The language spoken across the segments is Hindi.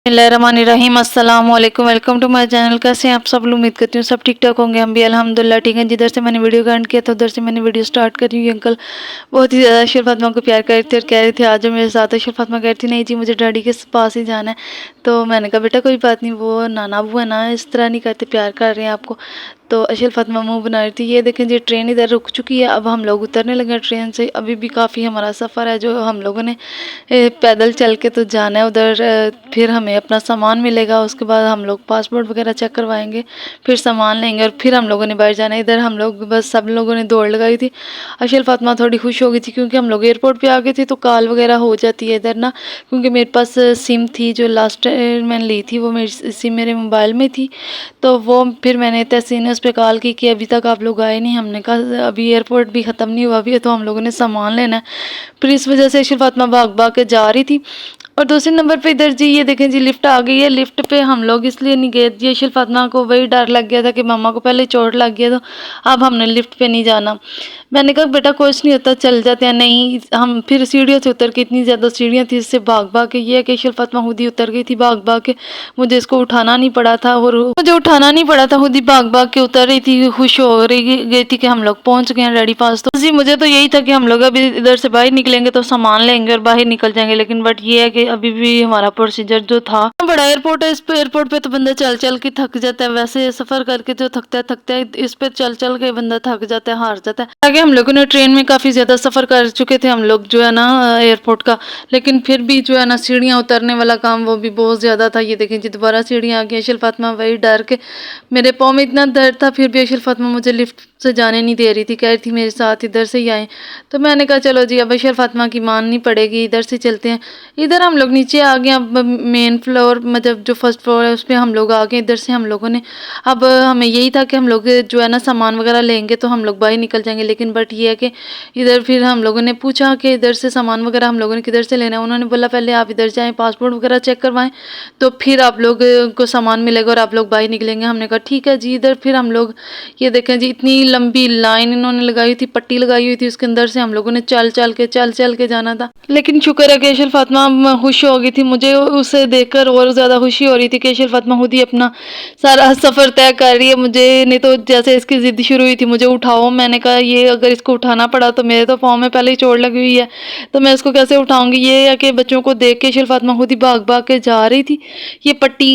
बिस्मिल्लाहिर्रहमानिर्रहीम अस्सलाम वालेकुम। Welcome to my channel. कैसे हैं आप सब लोग? उम्मीद करती हूँ सब ठीक ठाक होंगे। हम भी अल्हम्दुलिल्लाह ठीक हैं। जिधर से मैंने वीडियो एंड किया था उधर से मैंने वीडियो स्टार्ट करी हुई। अंकल बहुत ही ज़्यादा अशर फातिमा को प्यार करते थे और कह रहे थे आज मेरे साथ। अशर फातिमा कह रही थी नहीं जी मुझे डैडी के पास ही जाना है। तो मैंने कहा बेटा कोई बात नहीं, वो नाना अबू है ना, इस तरह नहीं करते, प्यार कर रहे हैं आपको। तो अशर फातिमा मुँह बना रही थी। ये देखें जी ट्रेन इधर रुक चुकी है, अब हम लोग उतरने लगे हैं ट्रेन से। अभी भी काफ़ी हमारा सफ़र है जो हम लोगों ने पैदल चल के तो जाना है उधर। फिर हमें अपना सामान मिलेगा, उसके बाद हम लोग पासपोर्ट वगैरह चेक करवाएंगे, फिर सामान लेंगे और फिर हम लोगों ने बाहर जाना है। इधर हम लोग बस सब लोगों ने दौड़ लगाई थी। अशर फातिमा थोड़ी खुश हो गई थी क्योंकि हम लोग एयरपोर्ट पे आ गए थे। तो कॉल वगैरह हो जाती है इधर ना, क्योंकि मेरे पास सिम थी जो लास्ट मैंने ली थी, वो मेरी सिम मेरे मोबाइल में थी। तो वो फिर मैंने तहसीन ने उस पर कॉल की कि अभी तक आप लोग आए नहीं। हमने कहा अभी एयरपोर्ट भी ख़त्म नहीं हुआ अभी है, तो हम लोगों ने सामान लेना है। फिर इस वजह से अशर फातिमा भाग भाग के जा रही थी। और दूसरे नंबर पे इधर जी ये देखें जी लिफ्ट आ गई है। लिफ्ट पे हम लोग इसलिए नहीं गए जी, अशर फातिमा को वही डर लग गया था कि मामा को पहले चोट लग गया, तो अब हमने लिफ्ट पे नहीं जाना। मैंने कहा बेटा कुछ नहीं होता, चल जाते हैं। नहीं, हम फिर सीढ़ियों से उतर के, इतनी ज़्यादा सीढ़ियाँ थी, इससे भाग भाग के, ये है कि अशर फातिमा खुद ही उतर गई थी भाग भाग के। मुझे इसको उठाना नहीं पड़ा था और मुझे उठाना नहीं पड़ा था, खुद ही भाग भाग के उतर रही थी। खुश हो रही गई थी कि हम लोग पहुँच गए हैं डैडी पास। तो जी मुझे तो यही था कि हम लोग अभी इधर से बाहर निकलेंगे तो सामान लेंगे और बाहर निकल जाएंगे, लेकिन बट ये है कि अभी भी हमारा प्रोसीजर जो था, बड़ा एयरपोर्ट है, इस पे एयरपोर्ट पे तो बंदा चल चल के थक जाता है। वैसे सफर करके जो थकता है, इस पे चल चल के बंदा थक जाता है, हार जाता है। आगे हम लोगों ने ट्रेन में काफी ज्यादा सफर कर चुके थे हम लोग जो है ना एयरपोर्ट का, लेकिन फिर भी जो है ना सीढ़ियाँ उतरने वाला काम वो भी बहुत ज्यादा था। ये देखें जी दोबारा सीढ़ियाँ आ गई। अशर फातिमा वही डर के, मेरे पाँव में इतना दर्द था फिर भी अशर फातिमा मुझे लिफ्ट से जाने नहीं दे रही थी, कह रही थी मेरे साथ इधर से ही आए। तो मैंने कहा चलो जी अब अशर फातिमा की माननी पड़ेगी, इधर से चलते हैं। इधर हम लोग नीचे आ गए। अब मेन फ्लोर मतलब जो फर्स्ट फ्लोर है उस पर हम लोग आ गए। इधर से हम लोगों ने, अब हमें यही था कि हम लोग जो है ना सामान वगैरह लेंगे तो हम लोग बाहर निकल जाएंगे, लेकिन बट ये है कि इधर फिर हम लोगों ने पूछा कि इधर से सामान वगैरह हम लोगों ने किधर से लेना है। उन्होंने बोला पहले आप इधर जाएँ, पासपोर्ट वगैरह चेक करवाएं, तो फिर आप लोग को सामान मिलेगा और आप लोग बाहर निकलेंगे। हमने कहा ठीक है जी। इधर फिर हम लोग ये देखें जी इतनी लंबी लाइन इन्होंने लगाई थी, पट्टी लगाई हुई थी, उसके अंदर से हम लोगों ने चल चल के जाना था। लेकिन शुक्र है कि अशर फातिमा खुश हो गई थी। मुझे उसे देखकर और ज़्यादा खुशी हो रही थी कि अशर फातिमा खुद ही अपना सारा सफ़र तय कर रही है। मुझे नहीं तो जैसे इसकी ज़िद शुरू हुई थी मुझे उठाओ, मैंने कहा ये अगर इसको उठाना पड़ा तो मेरे तो पाँव में पहले ही चोट लगी हुई है, तो मैं इसको कैसे उठाऊंगी। ये है कि बच्चों को देख के अशर फातिमा खुद ही भाग भाग के जा रही थी। ये पट्टी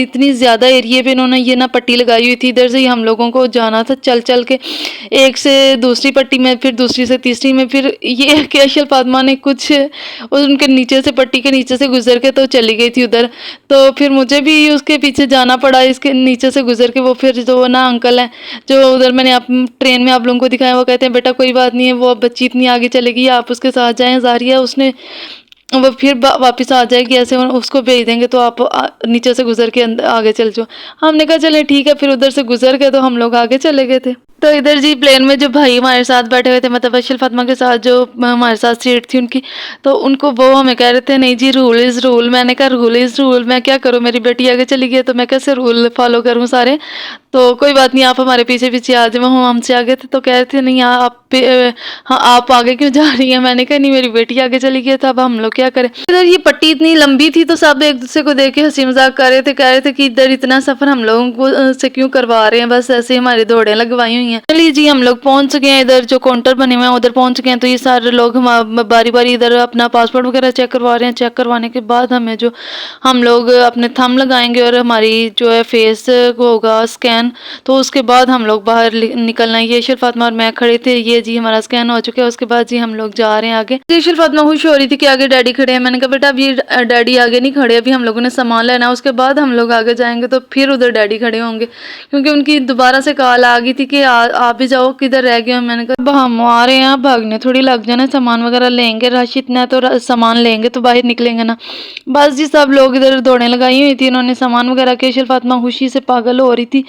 इतनी ज़्यादा एरिए पे इन्होंने ये ना पट्टी लगाई हुई थी, इधर से ही हम लोगों को जाना था चल चल के, एक से दूसरी पट्टी में, फिर दूसरी से तीसरी में। फिर ये है कि अशर फातिमा ने कुछ उनके नीचे से, पट्टी के नीचे से गुजर के तो चली गई थी उधर, तो फिर मुझे भी उसके पीछे जाना पड़ा इसके नीचे से गुजर के। वो फिर जो ना अंकल हैं जो उधर मैंने आप ट्रेन में आप लोगों को दिखाया, वो कहते हैं बेटा कोई बात नहीं है, वो बच्ची इतनी आगे चलेगी आप उसके साथ जाएं, जारिया उसने वो फिर वापस आ जाएगी, ऐसे उसको भेज देंगे तो आप नीचे से गुजर के आगे चल जाओ। हमने कहा चले ठीक है। फिर उधर से गुजर गए तो हम लोग आगे चले गए थे। तो इधर जी प्लेन में जो भाई हमारे साथ बैठे हुए थे, मतलब अशर फातिमा के साथ जो हमारे साथ सीट थी उनकी, तो उनको वो हमें कह रहे थे नहीं जी रूल इज़ रूल। मैंने कहा रूल इज़ रूल, मैं क्या करूँ, मेरी बेटी आगे चली गई तो मैं कैसे रूल फॉलो करूँ सारे। तो कोई बात नहीं, आप हमारे पीछे पीछे आ जाए। वो हमसे आगे थे तो कह रहे थे नहीं आप हाँ आप आगे क्यों जा रही हैं। मैंने कहा नहीं मेरी बेटी आगे चली गई, था अब हम लोग क्या करें। इधर ये पट्टी इतनी लंबी थी तो सब एक दूसरे को देख के हंसी मजाक कर रहे थे, कह रहे थे कि इधर इतना सफर हम लोगों को से क्यों करवा रहे हैं, बस ऐसे हमारी दौड़ें लगवाई हुई हैं। चलिए जी हम लोग पहुंच गए हैं, इधर जो काउंटर बने हुए हैं उधर पहुंच गए हैं। तो ये सारे लोग बारी बारी इधर अपना पासपोर्ट वगैरह चेक करवा रहे हैं। चेक करवाने के बाद हमें जो हम लोग अपने थंब लगाएंगे और हमारी जो है फेस होगा स्कैन, तो उसके बाद हम लोग बाहर निकलना है। ये अशर फातिमा और मैं खड़े थे, ये जी हमारा स्कैन हो चुका है। उसके बाद जी हम लोग जा रहे हैं आगे। अशर फातिमा खुश हो रही थी कि आगे डैडी खड़े हैं। मैंने कहा बेटा अभी डैडी आगे नहीं खड़े, अभी हम लोगों ने सामान लेना है, उसके बाद हम लोग आगे जाएंगे तो फिर उधर डैडी खड़े होंगे, क्योंकि उनकी दोबारा से कॉल आ गई थी कि आप भी जाओ, किधर रह गए। मैंने कहा अब हम आ रहे हैं, भागने थोड़ी लग जाना, सामान वगैरह लेंगे, रश इतना है तो सामान लेंगे तो बाहर निकलेंगे ना। बस जी सब लोग इधर दौड़े लगाई हुई थी, इन्होंने सामान वगैरह के। अशर फातिमा खुशी से पागल हो रही थी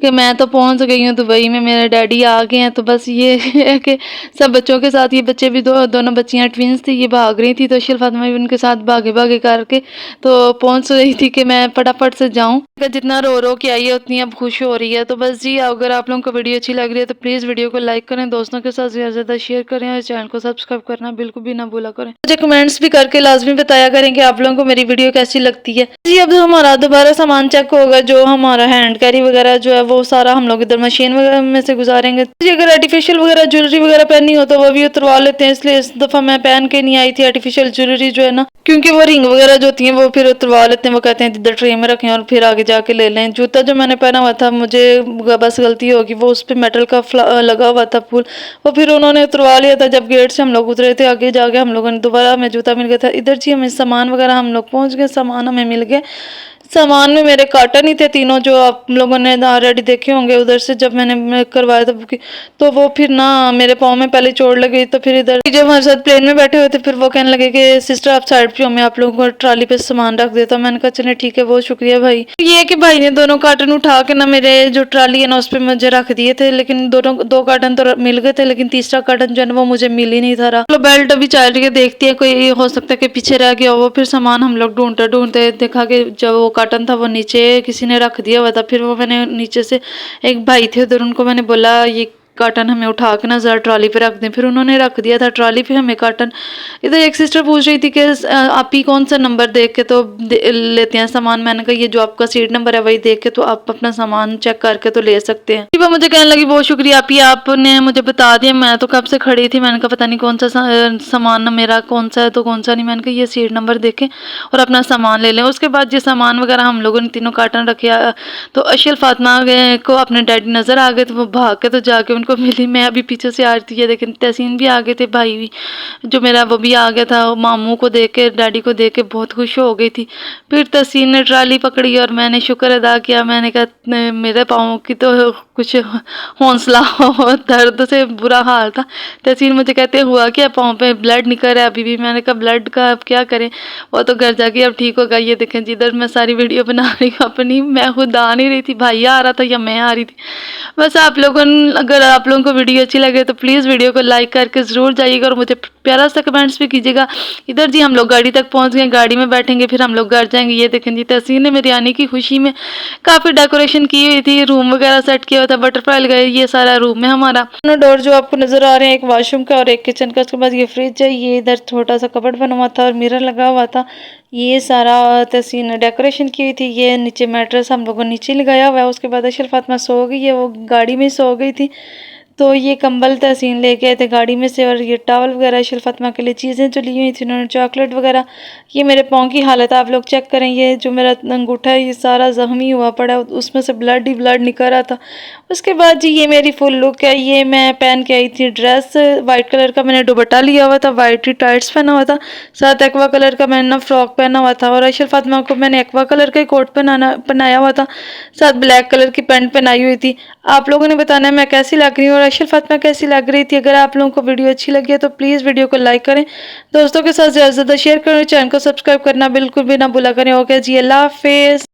कि मैं तो पहुंच गई हूँ दुबई में, मेरे डैडी आ गए हैं। तो बस ये है कि सब बच्चों के साथ ये बच्चे भी दोनों बच्चियाँ ट्विंस थी, ये भाग रही थी। तो अशरफ फातिमा भी उनके साथ भागे भागे करके तो पहुँच रही थी कि मैं फटाफट से जाऊँ। जितना रो रो के आई है उतनी अब खुश हो रही है। तो बस जी, अगर आप लोगों को वीडियो अच्छी लग रही है तो प्लीज़ वीडियो को लाइक करें, दोस्तों के साथ ज़्यादा से ज़्यादा शेयर करें और चैनल को सब्सक्राइब करना बिल्कुल भी ना भूला करें। मुझे कमेंट्स भी करके लाजमी बताया करें कि आप लोगों को मेरी वीडियो कैसी लगती है। जी, अब हमारा दोबारा सामान चेक होगा, जो हमारा हैंड कैरी वगैरह जो है वो सारा हम लोग इधर मशीन वगैरह में से गुजारेंगे। जी, अगर आर्टिफिशियल वगैरह ज्वेलरी वगैरह पहननी हो तो वो भी उतरवा लेते हैं, इसलिए इस दफ़ा मैं पहन के नहीं आई थी आर्टिफिशियल ज्वेलरी जो है ना, क्योंकि वो रिंग वगैरह जो होती हैं वो फिर उतरवा लेते हैं। वो कहते हैं इधर ट्रे में रखें और फिर आगे जाके ले लें। जूता जो मैंने पहना हुआ था, मुझे बस गलती होगी, वो उस पर मेटल का लगा हुआ था फूल, वो फिर उन्होंने उतरवा लिया था। जब गेट से हम लोग उतरे थे आगे जाके हम लोगों ने दोबारा हमें जूता मिल गया था। इधर जी हमें सामान वगैरह हम लोग पहुँच गए, सामान हमें मिल गया। सामान में मेरे कॉटन ही थे तीनों, जो आप लोगों ने ऑलरेडी देखे होंगे। उधर से जब मैंने करवाया था बुकिंग, तो वो फिर ना मेरे पाँव में पहले चोट लगी। तो फिर इधर जब हमारे साथ प्लेन में बैठे हुए थे, फिर वो कहने लगे कि सिस्टर आप साइड पे हो, मैं आप लोगों को ट्रॉली पे सामान रख देता हूँ। मैंने कहा चले ठीक है, बहुत शुक्रिया भाई। ये है कि भाई ने दोनों कार्टन उठा के ना मेरे जो ट्रॉली है ना उस पर मुझे रख दिए थे, लेकिन दोनों दो कार्टन तो मिल गए थे, लेकिन तीसरा कार्टन जो है वो मुझे मिल ही नहीं था रहा। तो बेल्ट अभी चल रही है, देखती है कोई हो सकता है कि पीछे रह गया हो। फिर सामान हम लोग ढूंढते ढूंढते देखा कि जब वो कार्टन था वो नीचे किसी ने रख दिया हुआ था। फिर वो मैंने नीचे से, एक भाई थे उधर, उनको मैंने बोला ये कार्टन हमें उठा के ना ज़रा ट्रॉली पे रख दें। फिर उन्होंने रख दिया था ट्रॉली पे हमें कार्टन। इधर एक सिस्टर पूछ रही थी कि आप ही कौन सा नंबर देख के तो लेते हैं सामान। मैंने कहा ये जो आपका सीट नंबर है वही देख के तो आप अपना सामान चेक करके तो ले सकते हैं। वो मुझे कहने लगी बहुत शुक्रिया आप ही, आपने मुझे बता दिया, मैं तो कब से खड़ी थी। मैंने कहा पता नहीं कौन सा सामान मेरा कौन सा है तो कौन सा नहीं। मैंने कहा ये सीट नंबर देखें और अपना सामान ले लें। उसके बाद जो सामान वगैरह हम लोगों ने तीनों कार्टन रखे, तो अशरफ फातिमा को अपने डैडी नज़र आ गए, तो वो भाग के तो जाके उनको मिली। मैं अभी पीछे से आ रही थी, ये लेकिन तहसीन भी आ गए थे, भाई भी जो मेरा वो भी आ गया था। वो मामू को देख के, डैडी को देख के बहुत खुश हो गई थी। फिर तहसीन ने ट्राली पकड़ी और मैंने शुक्र अदा किया। मैंने कहा मेरे पाँव की तो कुछ हौसला हो, दर्द से बुरा हाल था। तहसीन मुझे कहते हुआ कि पाँव पे ब्लड निकल रहा है अभी भी। मैंने कहा ब्लड का अब क्या करें, वो तो घर जाके अब ठीक होगा। ये देखें जिधर मैं सारी वीडियो बना रही हूँ अपनी, मैं खुद आ नहीं रही थी, भाई आ रहा था या मैं आ रही थी। बस आप लोगों, अगर आप लोगों को वीडियो अच्छी लगे तो प्लीज़ वीडियो को लाइक करके ज़रूर जाइएगा और मुझे प्यारा सा कमेंट्स भी कीजिएगा। इधर जी हम लोग गाड़ी तक पहुंच गए, गाड़ी में बैठेंगे फिर हम लोग घर जाएंगे। ये देखें जी तहसीन ने मेरे आने की खुशी में काफ़ी डेकोरेशन की हुई थी, रूम वगैरह सेट किया हुआ था, बटरफ्लाई लगाए। ये सारा रूम है हमारा। दोनों डोर जो आपको नज़र आ रहे हैं, एक वॉशरूम का और एक किचन का। उसके बाद ये फ्रिज है, ये इधर छोटा सा कबर्ड बना हुआ था और मिरर लगा हुआ था। ये सारा तहसीन ने डेकोरेशन की हुई थी। ये नीचे मैट्रेस हम लोगों ने नीचे लगाया हुआ है। उसके बाद अशरफ फातिमा सो गई है, वो गाड़ी में सो गई थी। तो ये कंबल तहसीन लेके आए थे गाड़ी में से, और ये टॉवल वगैरह अशरफ फातिमा के लिए चीज़ें जो ली हुई थी उन्होंने, चॉकलेट वगैरह। ये मेरे पाँव की हालत आप लोग चेक करें, ये जो मेरा अंगूठा है ये सारा ज़ख्मी हुआ पड़ा है, उसमें से ब्लड ही ब्लड निकल रहा था। उसके बाद जी ये मेरी फुल लुक है। ये मैं पहन के आई थी ड्रेस वाइट कलर का, मैंने दुपट्टा लिया हुआ था, वाइट ही टाइट्स पहना हुआ था, साथ एक्वा कलर का मैंने ना फ्रॉक पहना हुआ था। और अशरफ फातिमा को मैंने एक्वा कलर का ही कोट पहनाया हुआ था, साथ ब्लैक कलर की पैंट पहनाई हुई थी। आप लोगों ने बताना है मैं कैसी लग रही हूँ और अशरफ फातिमा कैसी लग रही थी। अगर आप लोगों को वीडियो अच्छी लगी है तो प्लीज़ वीडियो को लाइक करें, दोस्तों के साथ ज़्यादा से ज़्यादा शेयर करें, चैनल को सब्सक्राइब करना बिल्कुल भी ना भूला करें। ओके जी, अल्लाह हाफिज़।